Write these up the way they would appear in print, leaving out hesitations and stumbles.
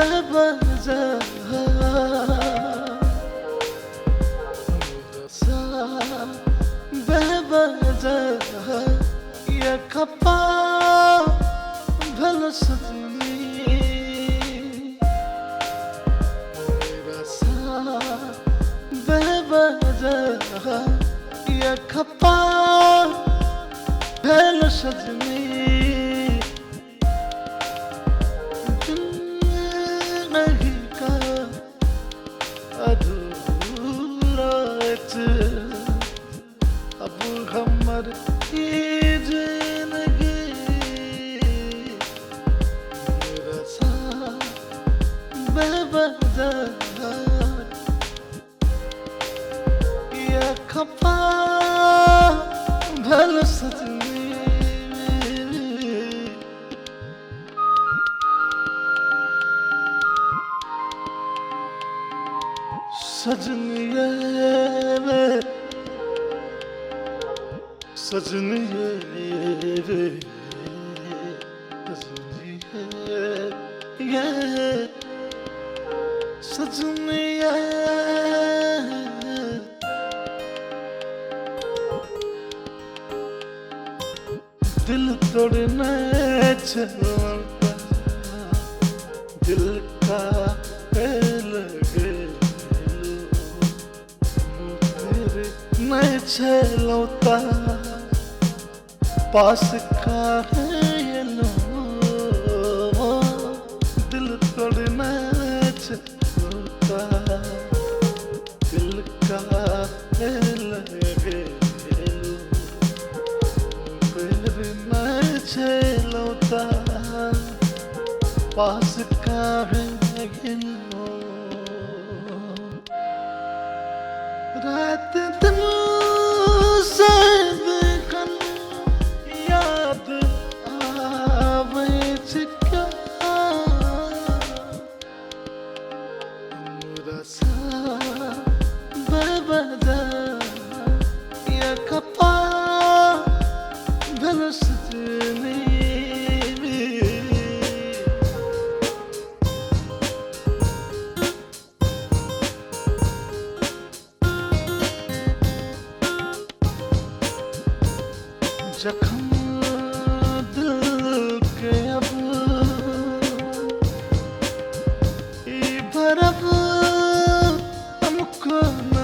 बेवजह सा बेवजह ये खपा भल सजनी मेरा सा बेवजह ये खपा भल सजनी अब हमर ये जिंदगी मेरा सा बेवजह ये खपा भल सजनी सजनिए वे सजनिए रे सजनिए ये सजनिए दिल तोड़ने चलता दिल का लगे मैं छलौता पास का है ये लो दिल तोड़ना छलौता दिल का है लगे लो फिर मैं छलौता पास का है ये लो रात दिन से देखन याद आवे क्या हमरा सा बेवजह ये खपा भल सजनी जख्म दिल के अब भरब हमको न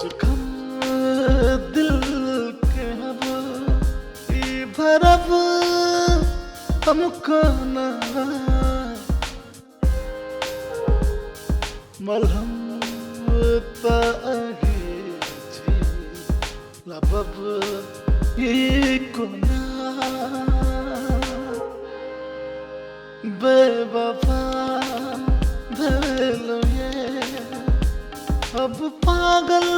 जख्म दिल के अब भरब हमको न मलहम लबब ये कोना बेवफा धलो ये अब पागल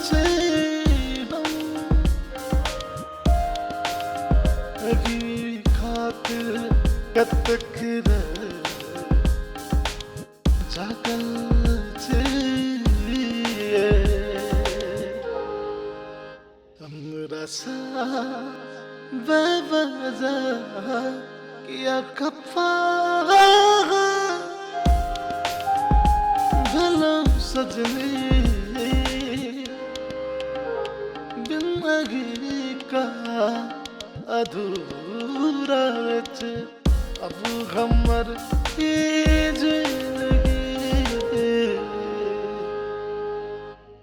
से हम खातिर कतक जागल हमरा सा बेवजह किया खपा भला सजनी जिंदगी का अधूरा अब हमर